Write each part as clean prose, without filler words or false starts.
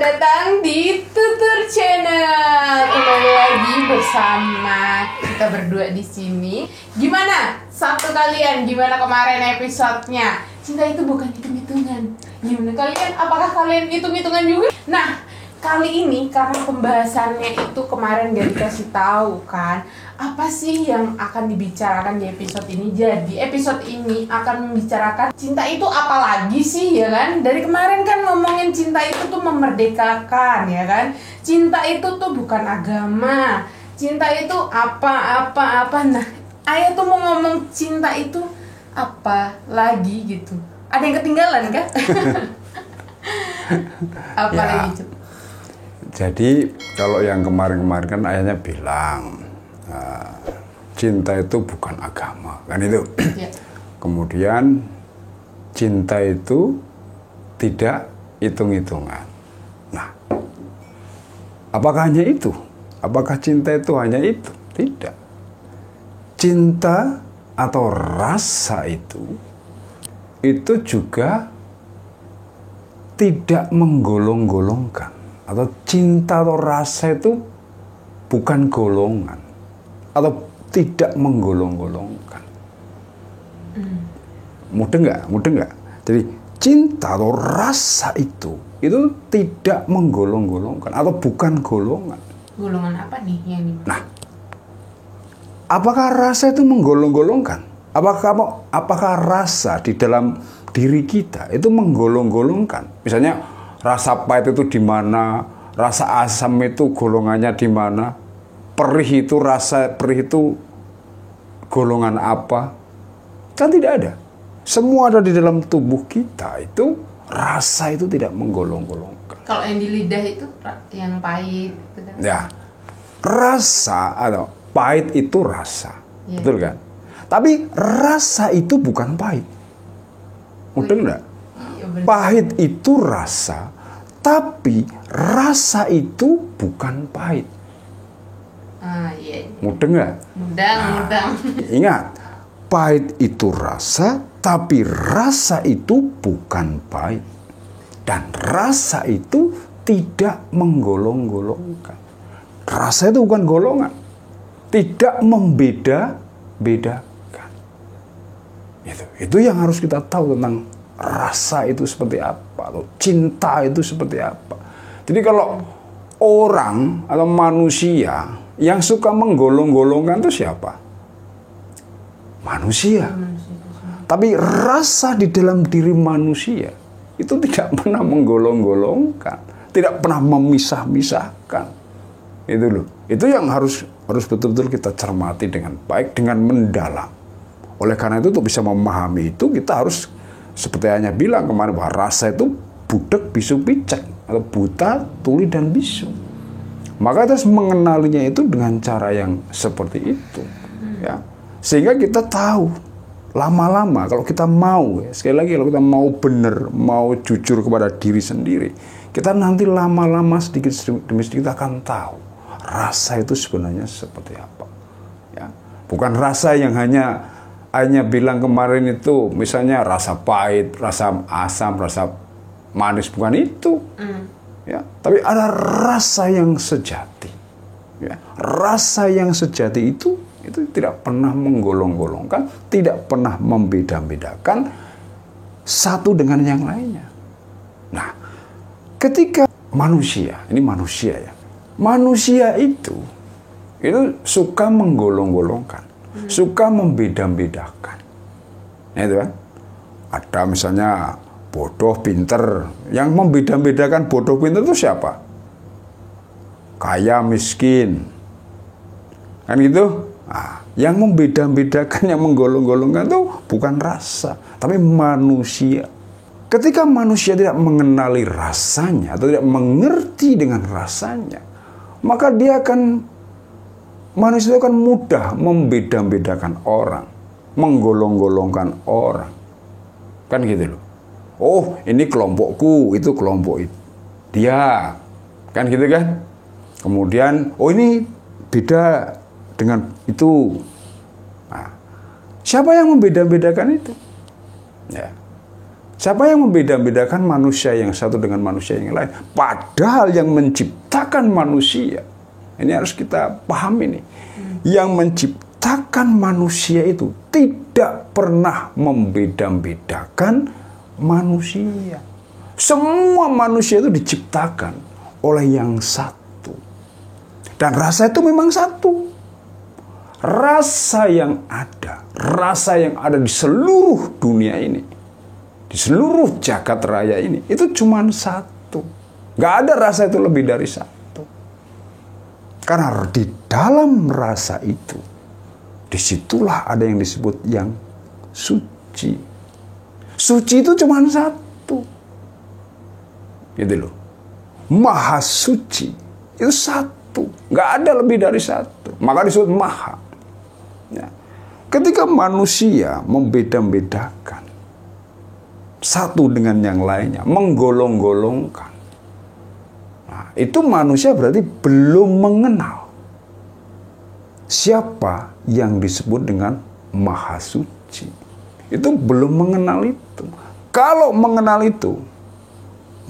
datang di Tutur Channel. Kembali lagi bersama kita berdua di sini. Gimana? Sabtu kalian? Gimana kemarin episodenya? Cinta itu bukan hitung-hitungan. Gimana kalian? Apakah kalian hitung-hitungan juga? Nah, kali ini karena pembahasannya itu kemarin gak dikasih tahu kan, apa sih yang akan dibicarakan di episode ini. Jadi episode ini akan membicarakan cinta itu apa lagi sih, ya kan? Dari kemarin kan ngomongin cinta itu tuh memerdekakan, ya kan? Cinta itu tuh bukan agama. Cinta itu apa. Nah, Ayah tuh mau ngomong cinta itu apa lagi gitu. Ada yang ketinggalan kan? Apa ya. lagi tuh? Jadi kalau yang kemarin-kemarin kan ayahnya bilang cinta itu bukan agama, kan itu. Ya. Kemudian cinta itu tidak hitung-hitungan. Nah, apakah hanya itu? Apakah cinta itu hanya itu? Tidak. Cinta atau rasa itu juga tidak menggolong-golongkan. Atau cinta atau rasa itu bukan golongan atau tidak menggolong-golongkan. Mudah nggak? Jadi cinta atau rasa itu tidak menggolong-golongkan atau bukan golongan. Golongan apa nih yang dimana? Nah, apakah rasa itu menggolong-golongkan? Apakah rasa di dalam diri kita itu menggolong-golongkan? Misalnya rasa pahit itu di mana, rasa asam itu golongannya di mana, rasa perih itu golongan apa? Kan tidak ada. Semua ada di dalam tubuh kita itu, rasa itu tidak menggolong-golongkan. Kalau yang di lidah itu yang pahit gitu kan? Ya, rasa atau pahit itu rasa, ya. Betul kan? Tapi rasa itu bukan pahit. Mudah enggak? Pahit itu rasa, tapi rasa itu bukan pahit. Iya. Mudah nggak? Mudah. Ingat, pahit itu rasa, tapi rasa itu bukan pahit. Dan rasa itu tidak menggolong-golongkan. Rasa itu bukan golongan. Tidak membeda-bedakan. Itu yang harus kita tahu tentang rasa itu seperti apa, atau cinta itu seperti apa. Jadi kalau orang atau manusia yang suka menggolong-golongkan itu siapa? Manusia. Tapi rasa di dalam diri manusia itu tidak pernah menggolong-golongkan, tidak pernah memisah-misahkan. Itu loh. Itu yang harus betul-betul kita cermati dengan baik, dengan mendalam. Oleh karena itu, untuk bisa memahami itu, kita harus seperti hanya bilang kemarin bahwa rasa itu budek, bisu, picek, atau buta, tuli, dan bisu. Maka kita harus mengenalinya itu dengan cara yang seperti itu, ya. Sehingga kita tahu lama-lama kalau kita mau, ya, sekali lagi kalau kita mau benar, mau jujur kepada diri sendiri, kita nanti lama-lama sedikit demi sedikit akan tahu rasa itu sebenarnya seperti apa, ya. Bukan rasa yang hanya bilang kemarin itu misalnya rasa pahit, rasa asam, rasa manis, bukan itu. Ya, tapi ada rasa yang sejati. Ya, rasa yang sejati itu tidak pernah menggolong-golongkan, tidak pernah membeda-bedakan satu dengan yang lainnya. Nah, ketika manusia, ini manusia ya. Manusia itu suka menggolong-golongkan. Suka membeda-bedakan. Nah, itu kan. Ada misalnya bodoh, pinter. Yang membeda-bedakan bodoh, pinter itu siapa? Kaya, miskin. Kan gitu? Nah, yang membeda-bedakan, yang menggolong-golongkan itu bukan rasa, tapi manusia. Ketika manusia tidak mengenali rasanya atau tidak mengerti dengan rasanya, maka manusia itu akan mudah membeda-bedakan orang, menggolong-golongkan orang. Kan gitu loh. Oh, ini kelompokku, itu kelompok dia. Kan gitu kan? Kemudian, oh ini beda dengan itu. Nah, siapa yang membeda-bedakan itu? Ya. Siapa yang membeda-bedakan manusia yang satu dengan manusia yang lain? Padahal yang menciptakan manusia, ini harus kita pahami nih. Yang menciptakan manusia itu tidak pernah membeda-bedakan manusia. Semua manusia itu diciptakan oleh yang satu. Dan rasa itu memang satu. Rasa yang ada di seluruh dunia ini, di seluruh jagat raya ini, itu cuma satu. Gak ada rasa itu lebih dari satu. Karena di dalam rasa itu, disitulah ada yang disebut yang suci. Suci itu cuma satu. Gitu loh. Maha suci itu satu. Gak ada lebih dari satu. Maka disebut maha. Ya. Ketika manusia membeda-bedakan satu dengan yang lainnya, menggolong-golongkan, nah, itu manusia berarti belum mengenal siapa yang disebut dengan maha suci. Itu belum mengenal itu. Kalau mengenal itu,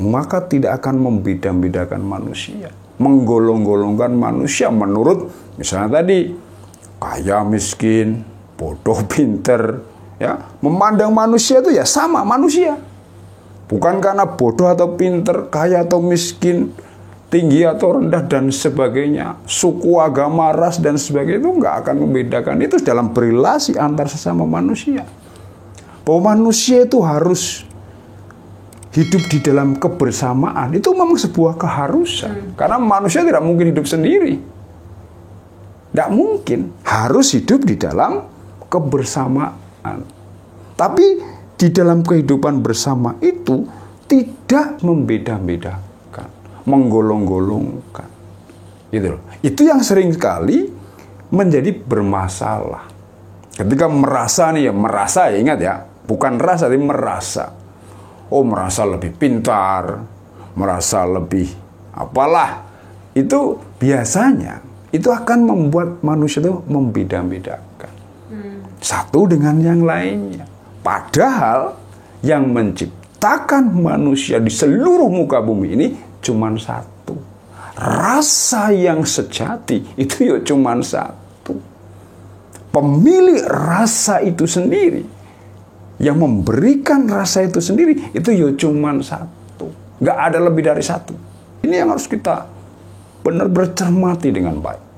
maka tidak akan membeda-bedakan manusia, menggolong-golongkan manusia menurut misalnya tadi kaya miskin, bodoh pinter, ya, memandang manusia itu ya sama manusia. Bukan karena bodoh atau pinter, kaya atau miskin, tinggi atau rendah dan sebagainya, suku, agama, ras dan sebagainya, itu nggak akan membedakan. Itu dalam berelasi antar sesama manusia. Bahwa manusia itu harus hidup di dalam kebersamaan, itu memang sebuah keharusan. Karena manusia tidak mungkin hidup sendiri. Tidak mungkin, harus hidup di dalam kebersamaan. Tapi di dalam kehidupan bersama itu tidak membeda-bedakan, menggolong-golongkan. Gitu loh. Itu yang sering sekali menjadi bermasalah. Ketika merasa nih ya, merasa ya, ingat ya, bukan rasa tapi merasa. Oh, merasa lebih pintar, merasa lebih apalah. Itu biasanya itu akan membuat manusia itu membeda-bedakan satu dengan yang lainnya. Padahal yang menciptakan manusia di seluruh muka bumi ini cuma satu. Rasa yang sejati itu ya cuma satu. Pemilik rasa itu sendiri, yang memberikan rasa itu sendiri, itu ya cuma satu. Gak ada lebih dari satu. Ini yang harus kita benar-benar cermati dengan baik.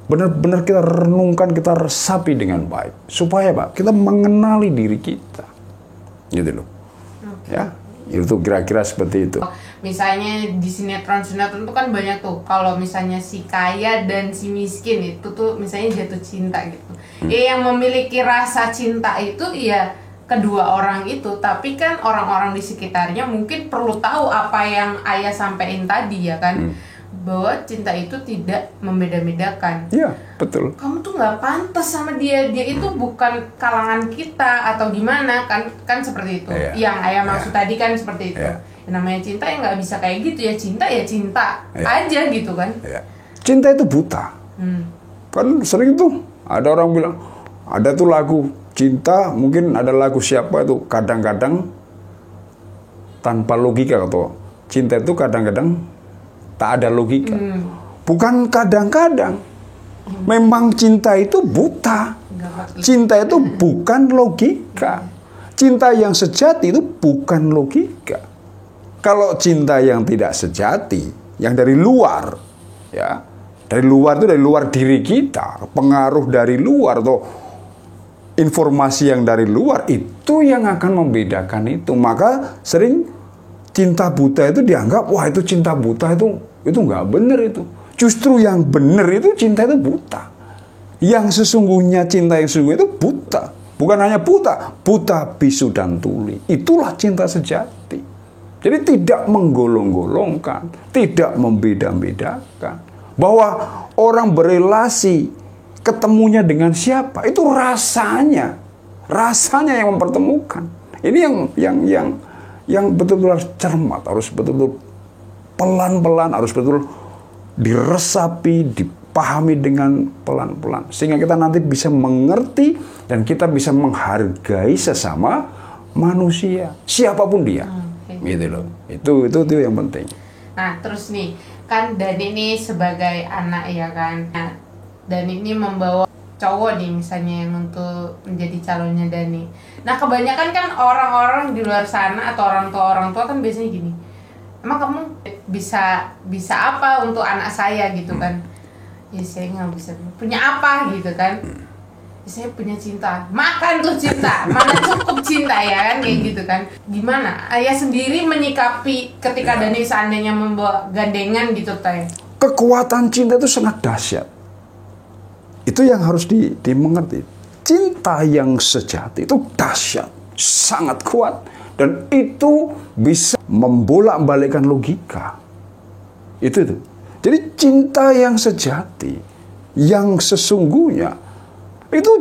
Benar-benar kita renungkan, kita resapi dengan baik. Supaya Pak, kita mengenali diri kita. Gitu loh. Okay. Ya, itu kira-kira seperti itu. Misalnya di sinetron-sinetron itu kan banyak tuh. Kalau misalnya si kaya dan si miskin itu tuh misalnya jatuh cinta gitu. Yang memiliki rasa cinta itu ya kedua orang itu. Tapi kan orang-orang di sekitarnya mungkin perlu tahu apa yang Ayah sampaikan tadi ya kan. Bahwa cinta itu tidak membeda-bedakan. Iya, betul. Kamu tuh nggak pantas sama dia itu bukan kalangan kita atau gimana kan seperti itu. Iya. Yang Ayah maksud tadi kan seperti itu. Iya. Namanya cinta ya nggak bisa kayak gitu ya cinta Iya. aja gitu kan. Iya. Cinta itu buta. Kan sering tuh ada orang bilang ada tuh lagu cinta, mungkin ada lagu siapa itu kadang-kadang tanpa logika atau cinta itu kadang-kadang tak ada logika. Bukan kadang-kadang. Memang cinta itu buta. Cinta itu bukan logika. Cinta yang sejati itu bukan logika. Kalau cinta yang tidak sejati, yang dari luar, ya, dari luar itu dari luar diri kita, pengaruh dari luar atau informasi yang dari luar, itu yang akan membedakan itu. Maka sering cinta buta itu dianggap, wah itu cinta buta itu nggak benar itu. Justru yang benar itu cinta itu buta. Yang sesungguhnya cinta yang sesungguhnya itu buta. Bukan hanya buta, buta bisu dan tuli. Itulah cinta sejati. Jadi tidak menggolong-golongkan, tidak membeda-bedakan. Bahwa orang berelasi ketemunya dengan siapa, itu rasanya yang mempertemukan. Ini yang betul-betul harus cermat, harus betul-betul pelan-pelan, harus betul diresapi, dipahami dengan pelan-pelan. Sehingga kita nanti bisa mengerti dan kita bisa menghargai sesama manusia, siapapun dia. Gitu loh. Itu yang penting. Nah, terus nih, kan Dani ini sebagai anak ya kan. Nah, Dani ini membawa cowok nih misalnya yang untuk menjadi calonnya Dani. Nah, kebanyakan kan orang-orang di luar sana atau orang tua kan biasanya gini. Emang kamu bisa apa untuk anak saya gitu kan? Ya saya nggak bisa. Punya apa gitu kan? Ya, saya punya cinta. Makan tuh cinta. Mana cukup cinta ya kan kayak gitu kan? Gimana? Ayah sendiri menyikapi ketika Dani seandainya membawa gandengan gitu teh. Kekuatan cinta itu sangat dahsyat. Itu yang harus dimengerti. Cinta yang sejati itu dahsyat, sangat kuat, dan itu bisa membolak-balikkan logika. Itu. Jadi cinta yang sejati, yang sesungguhnya, itu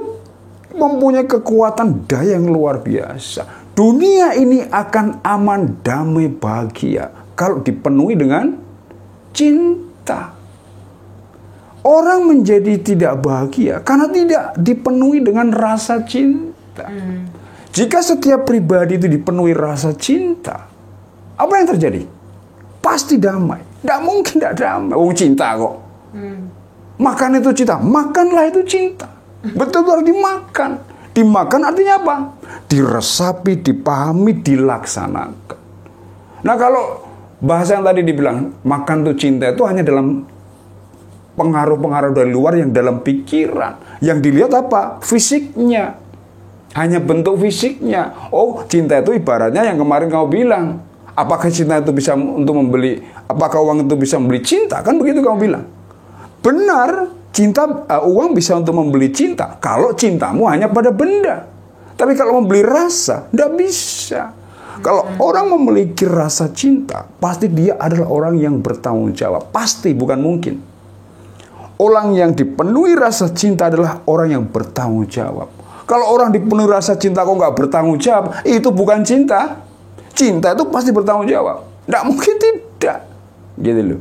mempunyai kekuatan daya yang luar biasa. Dunia ini akan aman, damai, bahagia kalau dipenuhi dengan cinta. Orang menjadi tidak bahagia karena tidak dipenuhi dengan rasa cinta. Jika setiap pribadi itu dipenuhi rasa cinta, apa yang terjadi? Pasti damai. Tidak mungkin tidak damai. Oh, cinta kok. Makan itu cinta. Makanlah itu cinta. Betul-betul dimakan. Dimakan artinya apa? Diresapi, dipahami, dilaksanakan. Nah, kalau bahasa yang tadi dibilang makan itu cinta itu hanya dalam pengaruh-pengaruh dari luar yang dalam pikiran. Yang dilihat apa? Fisiknya. Hanya bentuk fisiknya. Oh, cinta itu ibaratnya yang kemarin kamu bilang. Apakah cinta itu bisa untuk membeli, apakah uang itu bisa membeli cinta? Kan begitu kamu bilang. Benar, uang bisa untuk membeli cinta. Kalau cintamu hanya pada benda. Tapi kalau membeli rasa, tidak bisa. Kalau orang memiliki rasa cinta, pasti dia adalah orang yang bertanggung jawab. Pasti, bukan mungkin. Orang yang dipenuhi rasa cinta adalah orang yang bertanggung jawab. Kalau orang dipenuhi rasa cinta kok nggak bertanggung jawab, itu bukan cinta. Cinta itu pasti bertanggung jawab. Nggak mungkin tidak. Gitu loh.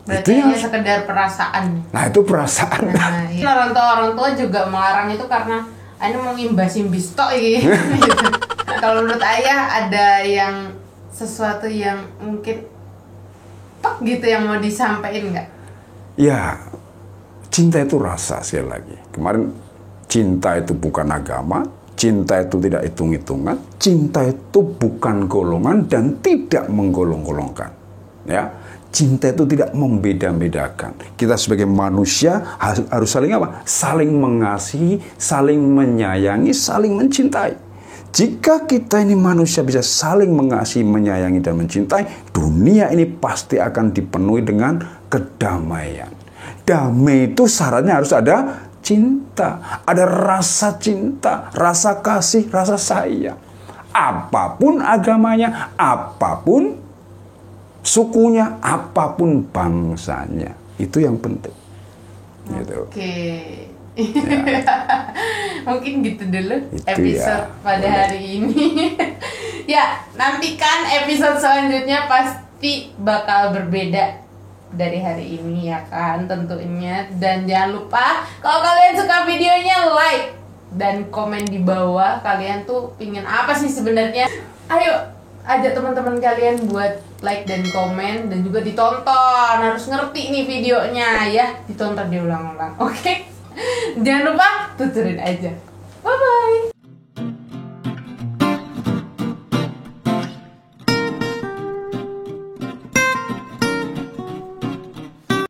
Berarti hanya sekedar perasaan. Nah, itu perasaan. Nah, iya. Orang tua juga melarang itu karena ini mau ngimbas-imbis tok gitu. Kalau menurut ayah ada yang sesuatu yang mungkin tok gitu yang mau disampaikan nggak? Ya, cinta itu rasa sekali lagi. Kemarin cinta itu bukan agama, cinta itu tidak hitung-hitungan, cinta itu bukan golongan dan tidak menggolong-golongkan. Ya, cinta itu tidak membeda-bedakan. Kita sebagai manusia harus saling apa? Saling mengasihi, saling menyayangi, saling mencintai. Jika kita ini manusia bisa saling mengasihi, menyayangi, dan mencintai, dunia ini pasti akan dipenuhi dengan kedamaian. Damai itu syaratnya harus ada cinta, ada rasa cinta, rasa kasih, rasa sayang. Apapun agamanya, apapun sukunya, apapun bangsanya, itu yang penting. Gitu. Oke. Ya. Mungkin gitu dulu itu episode ya, pada hari ini. Ya, nantikan episode selanjutnya pasti bakal berbeda dari hari ini ya kan tentunya. Dan jangan lupa kalau kalian suka videonya like dan komen di bawah kalian tuh pingin apa sih sebenarnya. Ayo ajak teman-teman kalian buat like dan komen dan juga ditonton. Harus ngerti nih videonya ya, ditonton diulang-ulang. Oke? Jangan lupa tuturin aja. Bye bye.